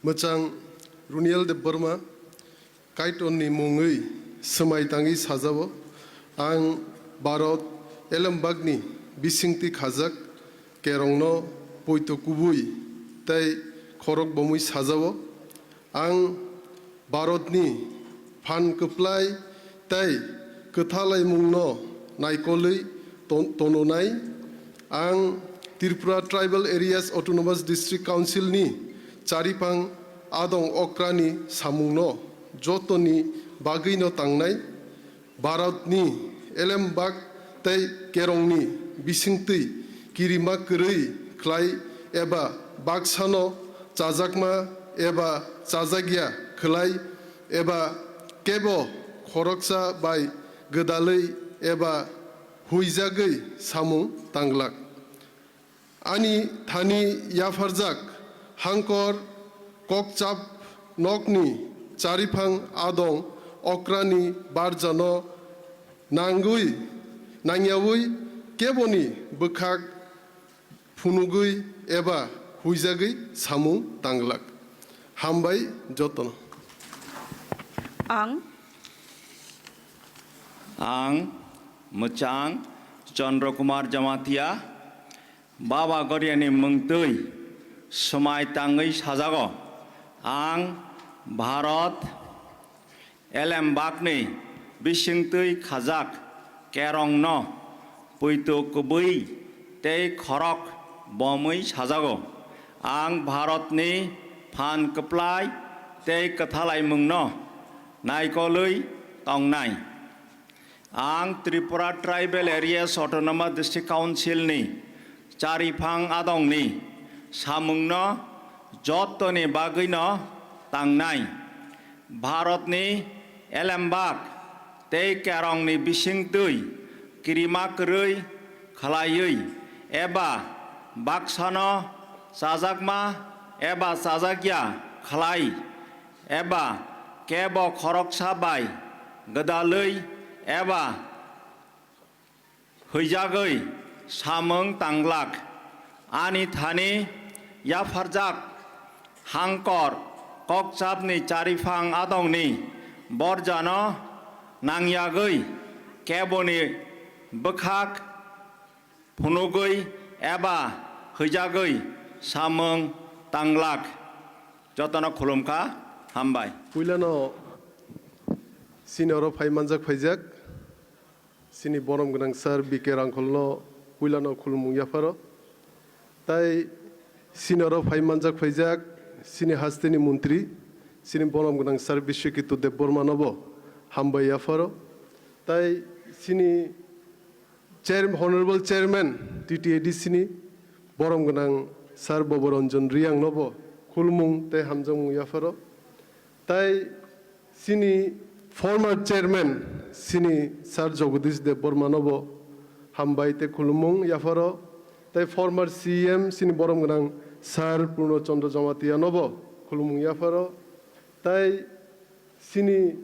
Mochang Runiel de Burma Kaitonni Mungui Semai Tangi Sazawo Ang Barot Elembagni Bisingti Khazak Kerongno Poito Kubui Tai Khorok Bomui Sazawo Ang Barotni Phan Keplai Tai Kethalai Mungno Naikoli Tononai Ang Tripura Tribal Areas Autonomous District Council ni Charipang Adong Okrani Samungno Jotoni Bagino Tangnai Baratni Elembag Tai Kerongni Bisingti Kirima Kerei Klai Eba Bagsano Chajakma Eba Chajagya Klai Eba Kebo Khoroksa Bai Gedalei Eba Huijagai Samung Tanglak Ani Thani Yafarjak Hangkor Kokchap Nokni Charipang Adong Okrani Barjano Nangui Nangyawui Keboni Bekak Funugui Eba Huizagui Samung Tanglak Hambai Jotono Ang Mochang Chandra Kumar Jamatia Baba Goriani Mungtui Semai Tangi Sazago Ang Bharat Elembagni Bisingtui Khazak Kerongno Poito Kubui Tei Khorok Bomui Sazago Ang Bharatni Phan Keplai Tei Kethalai Mungno Naikolui Tongnai Ang Tripura Tribal Areas Autonomous District Council ni Charipang Adong ni Samungno Jotoni Bagino Tangnai Bharatni Elembag Tei Kerongni Bisingtui Kirima Kerei Khalayui Eba Baksano Chajagma Eba Chajagya Khalai Eba Kebo Khoroksa Bai Gedalei Eba Huijagai Samung Tanglak Ani Thani Yafarjak Hangkor Kokchapni Charipang Adongni Borjano Nangyagui Keboni Bekhak Phunugui Eba Huijagui Samung Tanglak Jotono Khulumka Hambai Puilano Sinoro Phaimanjak Phaijak Sini Borom Gnang Sar Bike Rangkolno Puilano Khulmung Yafaro Tai Sinoro Phaimanjak Phaijak Sini Hasteni Muntri Sini Borom Gnang Sar Bishwekitu De Bormanobo Hambai Yafaro Tai Sini Honorable Chairman TTAD Sini Borom Gnang Sar Boboronjon Riang Nobo Khulmung Te Hamjong Yafaro Tai Sini Former Chairman Sini Sar Jagadish De Bormanobo Hambai Te Khulmung Yafaro Tai former CM Sini Borom Gnang Sar Purno Chandra Jamatia Nobo Khulmung Yafaro Tai Sini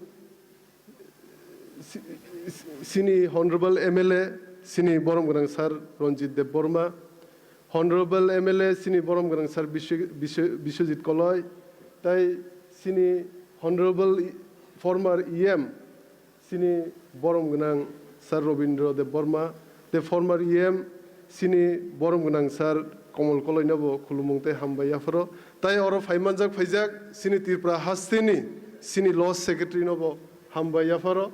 Honorable MLA Sini Borom Gnang Sar Ranjit De Borma Honorable MLA Sini Borom Gnang Sar Bishojit Koloi Tai Sini Honorable former EM Sini Borom Gnang Sar Robindra De Borma The former EM Sini Borom Gnang Sar Komol Koloi Nabo Khulumung Te Hambai Yafaro Tai Oro Phaimanjak Phaijak Sini Tripura Hasteni Sini Law Secretary Nabo Hambai Yafaro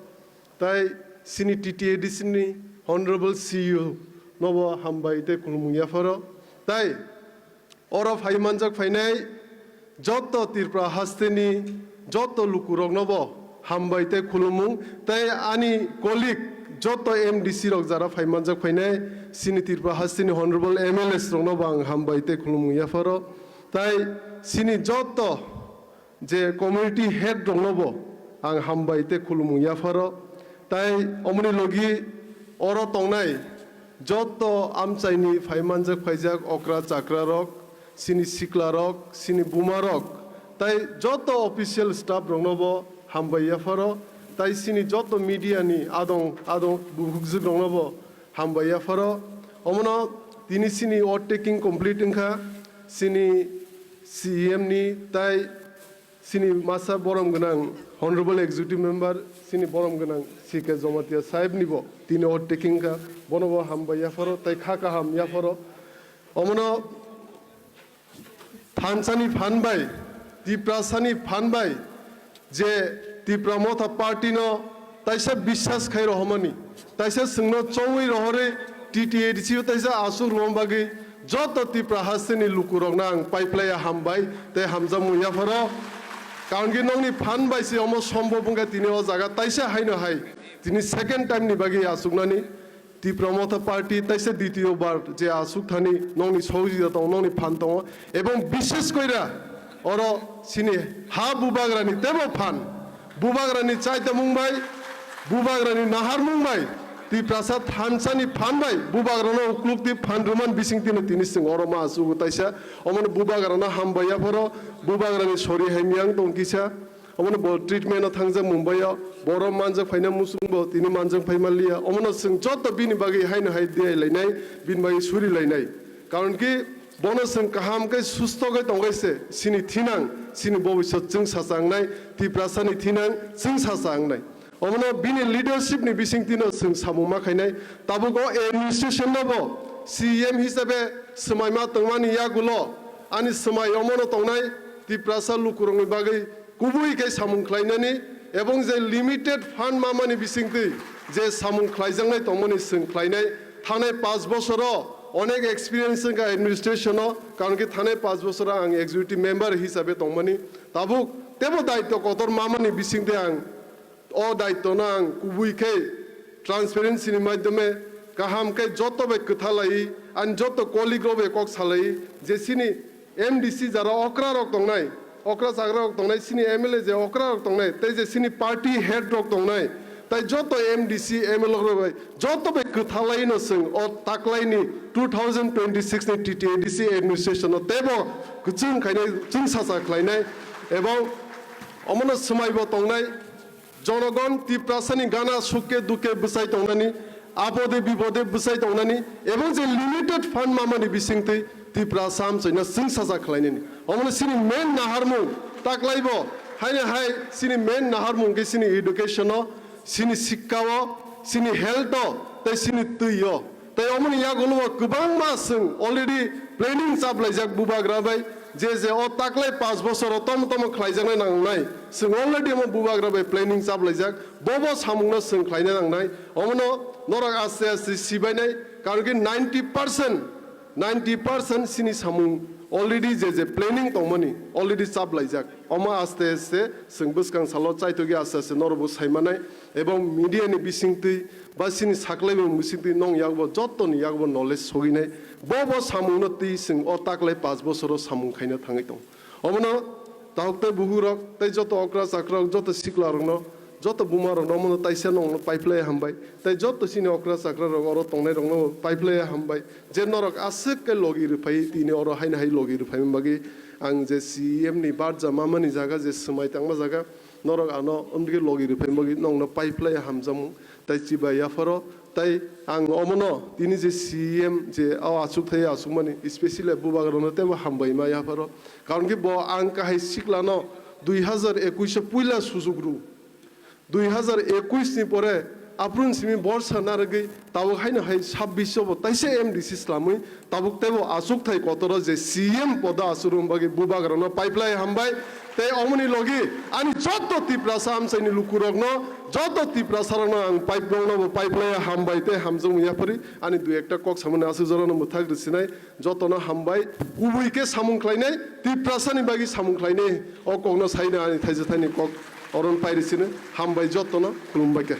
Tai Sini TTAD Sini Honorable CEO Nobo Hambai Te Khulumung Yafaro Tai Oro Phaimanjak Phainai Joto Tripura Hasteni Joto Lukurok Nobo Hambai Te Khulumung Tai Ani colleague Joto MDC Rok Jara Phaimanjak Phainai Sini Tripura Hasteni Honorable MLS Rok Nobo Ang Hambai Te Khulumung Yafaro Tai Sini Joto Je Community Head Rok Nobo Ang Hambai Te Khulumung Yafaro Tai Omni Logi Oro Tongnai Joto Amchaini Phaimanjak Phaijak Okra Chakra Rok Sini Sikla Rok Sini Buma Rok Tai Joto official staff Rok Nobo Hambai Yafaro Tai Sini Joto media ni Adong Bugzuk Rok Nobo Hambai Yafaro Omono Tini Sini overtaking complete Sini CEM ni tai sini masa borom gonang honorable executive member sini borom gonang CK Jomatia sahib nibo tini overtaking ka bonobo hamba ya faro tai khaka ham ya faro omono Thansani Phanbai, Tiprasani Phanbai, je Tipramotha party no, taisa biswas khai rohmani, taisa sungno chongui rohore, TTADC taisa asur rombagi, joto Tiprahasini lukurong pipeline hambai, te hamzamu yafaro, kaungi nongni Phanbai si omo sombobunga tini o jaga taisa haino hai, tini second time ni bagi asugnani. Tipramotha party taise দ্বিতীয় বার যে আসুক Thani নংনি সহযোগিতা দং নংনি fun দং এবং বিশেষ কইরা or Sini Ha বুবাগ্রানি তেবো fun বুবাগ্রানি চাইতে মুংবাই বুবাগ্রানি Nahar মুংবাই Tiprasa Thansani Phanbai bubagrana uklukti phanruman bisingtino tinising oroma asugu taisa omon bubagrana hambaya phoro bubagrani sori haimyang tongkisa omon bo treatment thangja Mumbai borom manja phaina musungbo tini manjang phaimalia omon sing jotto bini bagi haina hai dei lainai bin bagi suri lainai karon ki bono sing kaham kai susto gai tonggaise sini thinang sini bobisot jing sasangnai Tiprasani thinang jing sasangnai omno bini leadership ni bisingtino sing samuma khainai tabugo administration nobo CM hisabe samaima tongmani yagulo ani samai omono tongnai Tiprasa lukurongni bagai kubui kai samung khlainani ebong je limited fund mamani bisingti je samung khlaijangnai tongmani sing khlainai thanai 5 bochoro onek experience ka administration karon ki thanai 5 bochoro ang executive member hisabe tongmani tabuk tebo daitto kotor mamani bisingte ang o daitto nang kubui kai transparency ni madhyame kaham kai joto be kuthalai an joto colleague robe kok salai je sini MDC jara okra rok tongnai okra sagra rok tongnai sini MLA je okra rok tongnai tai je sini party head rok tongnai tai joto MDC MLA robe joto be kuthalai no sing o taklai ni 2026 ni TTADC administration no tebo kuchung khainai chung sasa khlainai ebong omono samaibo tongnai জনগণ Tiprasani গানা সুখে দুঃখে বুসাই তংনানি আপদে বিপদে বুসাই তংনানি এবং যে limited fund মামানি বিসিংতে Tiprasam চইনা Singh সাজা খলাইনি অমনে সিনি main নাহারমু তাকলাইব Heine high সিনি main নাহারমু গে সিনি education সিনি শিক্ষাও সিনি health তাই সিনি তুইও তাই অমনে ইয়াগুলো গোবাং মাসং অলরেডি প্ল্যানিং চাপলাইজাক বুবাগ্রাবাই যে যে ও তাকলাই 5 বছর তম খ্লাইজানাই নাংনাই जों अलरेडि म बुबाग्राबाय प्लेनिं जाबलायजाक बबो सामुंनो जों ख्लायनो नांनाय अमनो नरक आस्ते आस्ते सिबायनाय कारण कि 90% सिनि सामुं अलरेडि जे प्लेनिं दंमोनि अलरेडि जाबलायजाक अमा आस्ते आस्ते जों बसकां सालो चाइतोगि आस्ते आस्ते नरबो सायमानाय एबं मिडियानि बिसिंति बा सिनि साख्लायबो मुसिंति नं यागबो जत्तनि यागबो नलेज सगिनाय बबो सामुंनो ति जों अ ताकलाय 5 बोसोरो सामुं खायनो थाङै दं अमनो ताउते बुहुरक तै जत अक्रा चाक्रक जत सिक्लारनो जत बुमारनो मनो ताइसा नंनो पाइपलाय हामबाय तै जत सिनि अक्रा चाक्रक अर तंनाय रंनो पाइपलाय हामबाय जे नरक आसके लगी रुफाय तिनि अर हायना हाय लगी रुफाय मागि आं जे CM नि बारजा मामानि जागा जे समाय तांमा जागा नरक आनो उनगे लगी रुफाय मागि नंनो पाइपलाय हामजामु तै चिबा याफरो তাই আং অমনো তিনি যে CM যে আসুক থাই আসুক মানে স্পেশালি বুবাগ্রানো তেব হামবাইমা ইয়াফারো কারণ কি ব আং কাহাই শিখলানো 2021 পয়লা সুযোগরু 2021 নি পরে আপ্রুন সিমি বর্ষা নারগি তাও হাইনা হাই 26 ব তাইসে MDC ইসলামই তাবুক তেব আসুক থাই কতর যে CM পদা আসুরুম বাগি বুবাগ্রানো পাইপলাই হামবাই তাই অমনি লগি আনি যত Tiprasa আমসাইনি লুকুরগনো যত Tiprasarano আং পাইপলনো পাইপলাই হামবাইতে হামজং ইয়াফরি আনি দুই একটা কক সামনে আসু জরানো মুথাগ্রিসিনাই যতনো হামবাই উবুইকে সামুংখ্লাইনাই Tiprasani বাগি সামুংখ্লাইনাই অ কগনো সাইনা আনি থাইজে থাইনি কক অরন পাইরিসিনে হামবাই যতনো খুলুমবাইকে